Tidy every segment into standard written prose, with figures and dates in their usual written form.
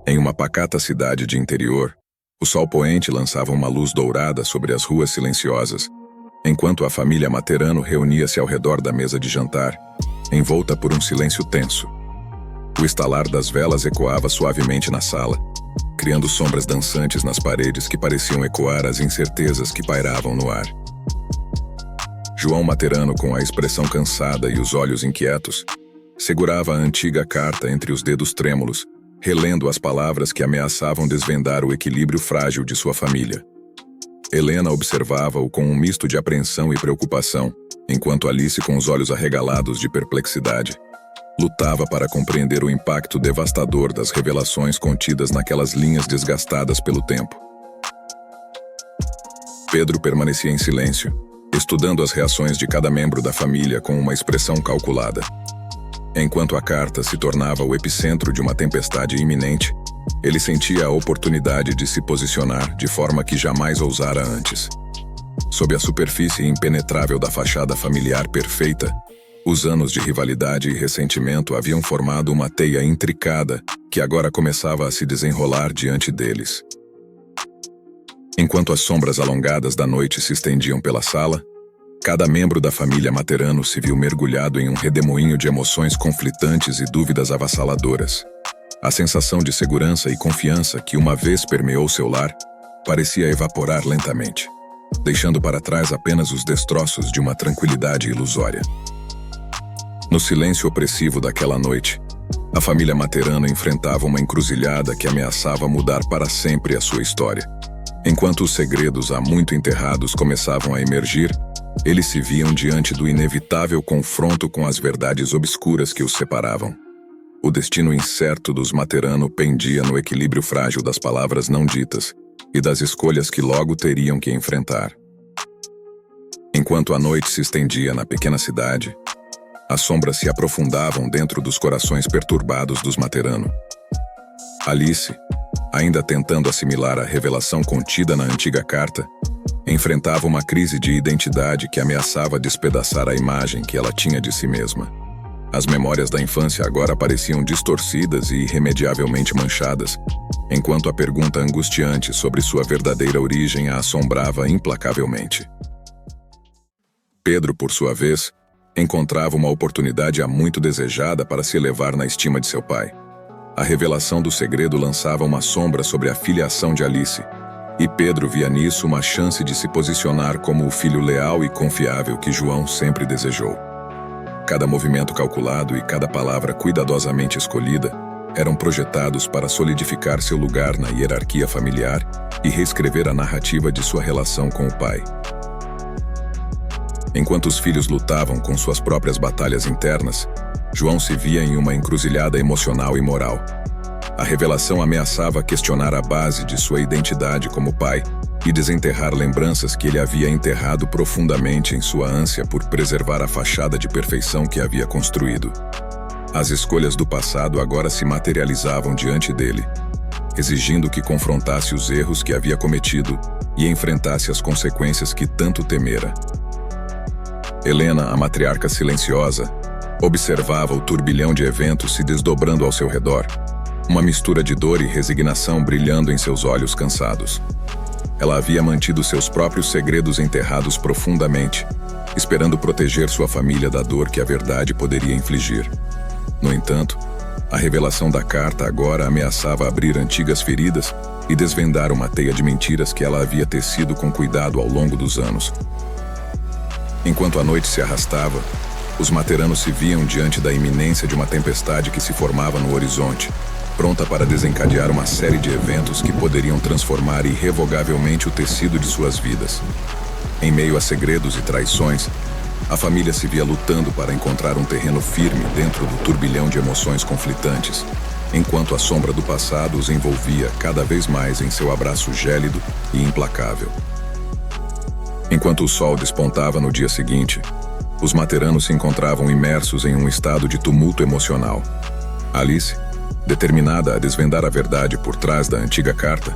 Em uma pacata cidade de interior, o sol poente lançava uma luz dourada sobre as ruas silenciosas, enquanto a família Materano reunia-se ao redor da mesa de jantar, envolta por um silêncio tenso. O estalar das velas ecoava suavemente na sala, criando sombras dançantes nas paredes que pareciam ecoar as incertezas que pairavam no ar. João Materano, com a expressão cansada e os olhos inquietos, segurava a antiga carta entre os dedos trêmulos, relendo as palavras que ameaçavam desvendar o equilíbrio frágil de sua família. Helena observava-o com um misto de apreensão e preocupação, enquanto Alice, com os olhos arregalados de perplexidade, lutava para compreender o impacto devastador das revelações contidas naquelas linhas desgastadas pelo tempo. Pedro permanecia em silêncio, estudando as reações de cada membro da família com uma expressão calculada. Enquanto a carta se tornava o epicentro de uma tempestade iminente, ele sentia a oportunidade de se posicionar de forma que jamais ousara antes. Sob a superfície impenetrável da fachada familiar perfeita, os anos de rivalidade e ressentimento haviam formado uma teia intricada que agora começava a se desenrolar diante deles. Enquanto as sombras alongadas da noite se estendiam pela sala, cada membro da família Materano se viu mergulhado em um redemoinho de emoções conflitantes e dúvidas avassaladoras. A sensação de segurança e confiança que uma vez permeou seu lar parecia evaporar lentamente, deixando para trás apenas os destroços de uma tranquilidade ilusória. No silêncio opressivo daquela noite, a família Materano enfrentava uma encruzilhada que ameaçava mudar para sempre a sua história. Enquanto os segredos há muito enterrados começavam a emergir, eles se viam diante do inevitável confronto com as verdades obscuras que os separavam. O destino incerto dos Materano pendia no equilíbrio frágil das palavras não ditas e das escolhas que logo teriam que enfrentar. Enquanto a noite se estendia na pequena cidade, as sombras se aprofundavam dentro dos corações perturbados dos Materano. Alice, ainda tentando assimilar a revelação contida na antiga carta, enfrentava uma crise de identidade que ameaçava despedaçar a imagem que ela tinha de si mesma. As memórias da infância agora pareciam distorcidas e irremediavelmente manchadas, enquanto a pergunta angustiante sobre sua verdadeira origem a assombrava implacavelmente. Pedro, por sua vez, encontrava uma oportunidade há muito desejada para se elevar na estima de seu pai. A revelação do segredo lançava uma sombra sobre a filiação de Alice, e Pedro via nisso uma chance de se posicionar como o filho leal e confiável que João sempre desejou. Cada movimento calculado e cada palavra cuidadosamente escolhida eram projetados para solidificar seu lugar na hierarquia familiar e reescrever a narrativa de sua relação com o pai. Enquanto os filhos lutavam com suas próprias batalhas internas, João se via em uma encruzilhada emocional e moral. A revelação ameaçava questionar a base de sua identidade como pai e desenterrar lembranças que ele havia enterrado profundamente em sua ânsia por preservar a fachada de perfeição que havia construído. As escolhas do passado agora se materializavam diante dele, exigindo que confrontasse os erros que havia cometido e enfrentasse as consequências que tanto temera. Helena, a matriarca silenciosa, observava o turbilhão de eventos se desdobrando ao seu redor, uma mistura de dor e resignação brilhando em seus olhos cansados. Ela havia mantido seus próprios segredos enterrados profundamente, esperando proteger sua família da dor que a verdade poderia infligir. No entanto, a revelação da carta agora ameaçava abrir antigas feridas e desvendar uma teia de mentiras que ela havia tecido com cuidado ao longo dos anos. Enquanto a noite se arrastava, os Materano se viam diante da iminência de uma tempestade que se formava no horizonte, pronta para desencadear uma série de eventos que poderiam transformar irrevogavelmente o tecido de suas vidas. Em meio a segredos e traições, a família se via lutando para encontrar um terreno firme dentro do turbilhão de emoções conflitantes, enquanto a sombra do passado os envolvia cada vez mais em seu abraço gélido e implacável. Enquanto o sol despontava no dia seguinte, os Materano se encontravam imersos em um estado de tumulto emocional. Alice, determinada a desvendar a verdade por trás da antiga carta,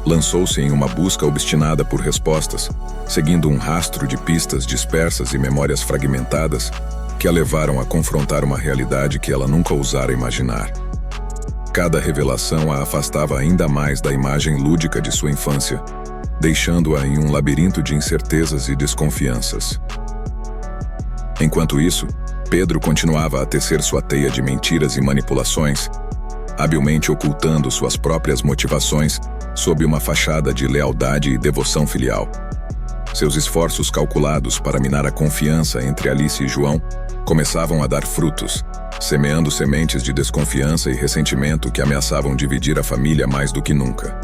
lançou-se em uma busca obstinada por respostas, seguindo um rastro de pistas dispersas e memórias fragmentadas que a levaram a confrontar uma realidade que ela nunca ousara imaginar. Cada revelação a afastava ainda mais da imagem lúdica de sua infância, deixando-a em um labirinto de incertezas e desconfianças. Enquanto isso, Pedro continuava a tecer sua teia de mentiras e manipulações, habilmente ocultando suas próprias motivações sob uma fachada de lealdade e devoção filial. Seus esforços calculados para minar a confiança entre Alice e João começavam a dar frutos, semeando sementes de desconfiança e ressentimento que ameaçavam dividir a família mais do que nunca.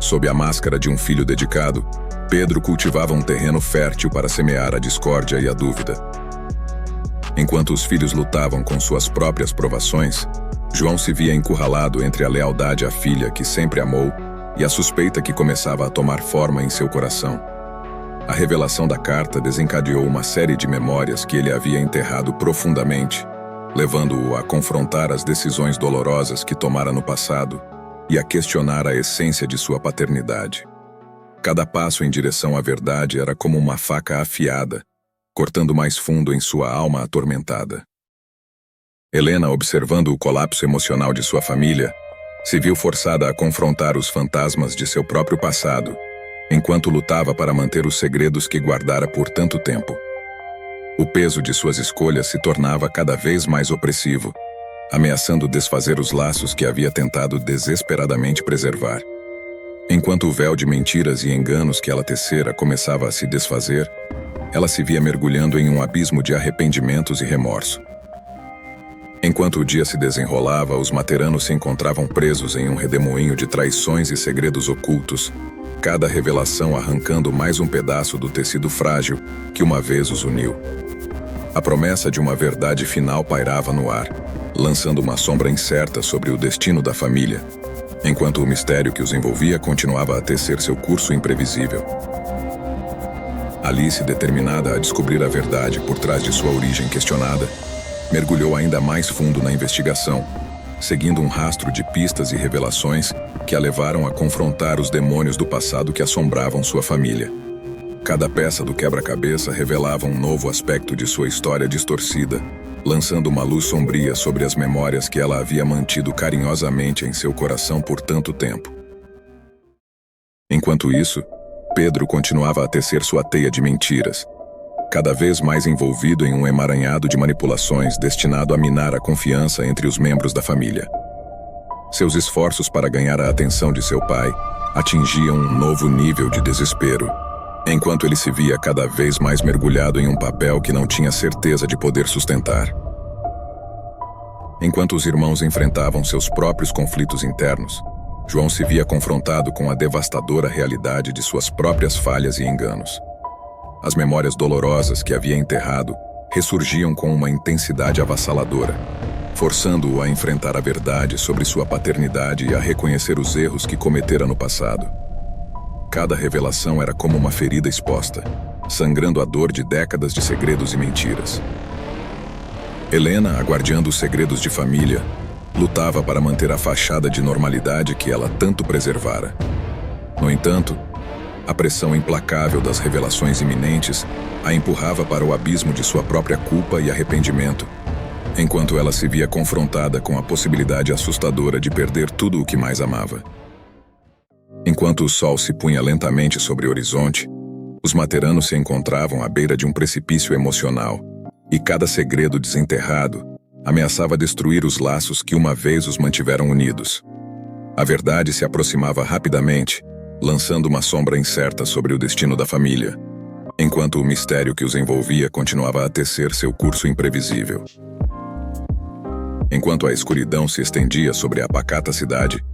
Sob a máscara de um filho dedicado, Pedro cultivava um terreno fértil para semear a discórdia e a dúvida. Enquanto os filhos lutavam com suas próprias provações, João se via encurralado entre a lealdade à filha que sempre amou e a suspeita que começava a tomar forma em seu coração. A revelação da carta desencadeou uma série de memórias que ele havia enterrado profundamente, levando-o a confrontar as decisões dolorosas que tomara no passado e a questionar a essência de sua paternidade. Cada passo em direção à verdade era como uma faca afiada, cortando mais fundo em sua alma atormentada. Helena, observando o colapso emocional de sua família, se viu forçada a confrontar os fantasmas de seu próprio passado, enquanto lutava para manter os segredos que guardara por tanto tempo. O peso de suas escolhas se tornava cada vez mais opressivo, ameaçando desfazer os laços que havia tentado desesperadamente preservar. Enquanto o véu de mentiras e enganos que ela tecera começava a se desfazer, ela se via mergulhando em um abismo de arrependimentos e remorso. Enquanto o dia se desenrolava, os materanos se encontravam presos em um redemoinho de traições e segredos ocultos, cada revelação arrancando mais um pedaço do tecido frágil que uma vez os uniu. A promessa de uma verdade final pairava no ar, lançando uma sombra incerta sobre o destino da família, enquanto o mistério que os envolvia continuava a tecer seu curso imprevisível. Alice, determinada a descobrir a verdade por trás de sua origem questionada, mergulhou ainda mais fundo na investigação, seguindo um rastro de pistas e revelações que a levaram a confrontar os demônios do passado que assombravam sua família. Cada peça do quebra-cabeça revelava um novo aspecto de sua história distorcida, lançando uma luz sombria sobre as memórias que ela havia mantido carinhosamente em seu coração por tanto tempo. Enquanto isso, Pedro continuava a tecer sua teia de mentiras, cada vez mais envolvido em um emaranhado de manipulações destinado a minar a confiança entre os membros da família. Seus esforços para ganhar a atenção de seu pai atingiam um novo nível de desespero, enquanto ele se via cada vez mais mergulhado em um papel que não tinha certeza de poder sustentar. Enquanto os irmãos enfrentavam seus próprios conflitos internos, João se via confrontado com a devastadora realidade de suas próprias falhas e enganos. As memórias dolorosas que havia enterrado ressurgiam com uma intensidade avassaladora, forçando-o a enfrentar a verdade sobre sua paternidade e a reconhecer os erros que cometera no passado. Cada revelação era como uma ferida exposta, sangrando a dor de décadas de segredos e mentiras. Helena, aguardando os segredos de família, lutava para manter a fachada de normalidade que ela tanto preservara. No entanto, a pressão implacável das revelações iminentes a empurrava para o abismo de sua própria culpa e arrependimento, enquanto ela se via confrontada com a possibilidade assustadora de perder tudo o que mais amava. Enquanto o sol se punha lentamente sobre o horizonte, os materanos se encontravam à beira de um precipício emocional, e cada segredo desenterrado ameaçava destruir os laços que uma vez os mantiveram unidos. A verdade se aproximava rapidamente, lançando uma sombra incerta sobre o destino da família, enquanto o mistério que os envolvia continuava a tecer seu curso imprevisível. Enquanto a escuridão se estendia sobre a pacata cidade,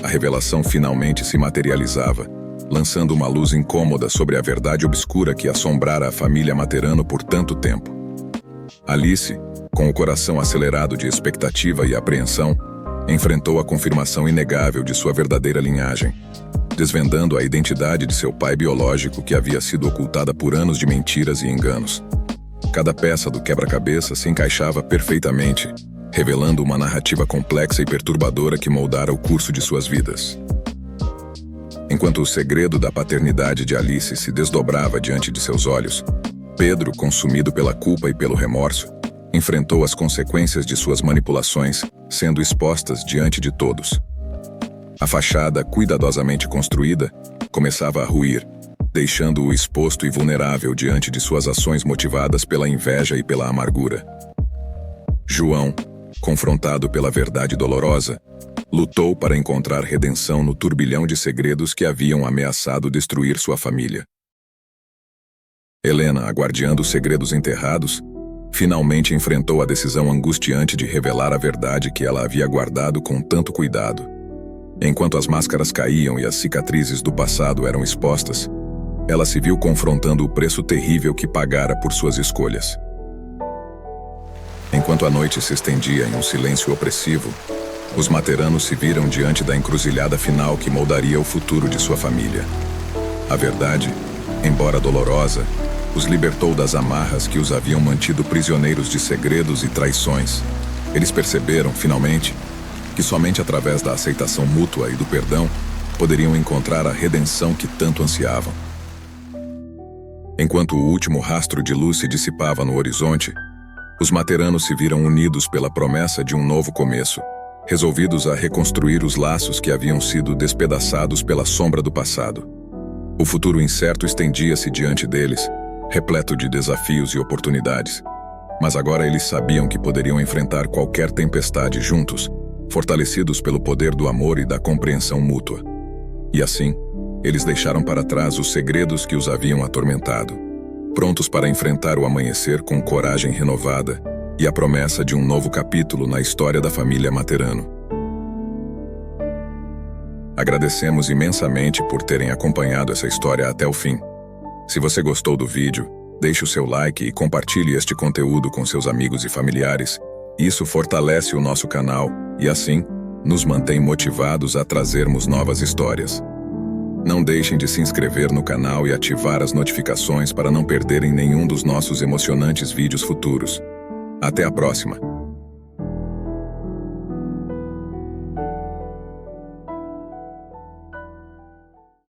a revelação finalmente se materializava, lançando uma luz incômoda sobre a verdade obscura que assombrara a família Materano por tanto tempo. Alice, com o coração acelerado de expectativa e apreensão, enfrentou a confirmação inegável de sua verdadeira linhagem, desvendando a identidade de seu pai biológico que havia sido ocultada por anos de mentiras e enganos. Cada peça do quebra-cabeça se encaixava perfeitamente, revelando uma narrativa complexa e perturbadora que moldara o curso de suas vidas. Enquanto o segredo da paternidade de Alice se desdobrava diante de seus olhos, Pedro, consumido pela culpa e pelo remorso, enfrentou as consequências de suas manipulações, sendo expostas diante de todos. A fachada, cuidadosamente construída, começava a ruir, deixando-o exposto e vulnerável diante de suas ações motivadas pela inveja e pela amargura. João, confrontado pela verdade dolorosa, lutou para encontrar redenção no turbilhão de segredos que haviam ameaçado destruir sua família. Helena, aguardando os segredos enterrados, finalmente enfrentou a decisão angustiante de revelar a verdade que ela havia guardado com tanto cuidado. Enquanto as máscaras caíam e as cicatrizes do passado eram expostas, ela se viu confrontando o preço terrível que pagara por suas escolhas. Enquanto a noite se estendia em um silêncio opressivo, os materanos se viram diante da encruzilhada final que moldaria o futuro de sua família. A verdade, embora dolorosa, os libertou das amarras que os haviam mantido prisioneiros de segredos e traições. Eles perceberam, finalmente, que somente através da aceitação mútua e do perdão poderiam encontrar a redenção que tanto ansiavam. Enquanto o último rastro de luz se dissipava no horizonte, os materanos se viram unidos pela promessa de um novo começo, resolvidos a reconstruir os laços que haviam sido despedaçados pela sombra do passado. O futuro incerto estendia-se diante deles, repleto de desafios e oportunidades, mas agora eles sabiam que poderiam enfrentar qualquer tempestade juntos, fortalecidos pelo poder do amor e da compreensão mútua. E assim, eles deixaram para trás os segredos que os haviam atormentado, prontos para enfrentar o amanhecer com coragem renovada e a promessa de um novo capítulo na história da família Materano. Agradecemos imensamente por terem acompanhado essa história até o fim. Se você gostou do vídeo, deixe o seu like e compartilhe este conteúdo com seus amigos e familiares. Isso fortalece o nosso canal e, assim, nos mantém motivados a trazermos novas histórias. Não deixem de se inscrever no canal e ativar as notificações para não perderem nenhum dos nossos emocionantes vídeos futuros. Até a próxima!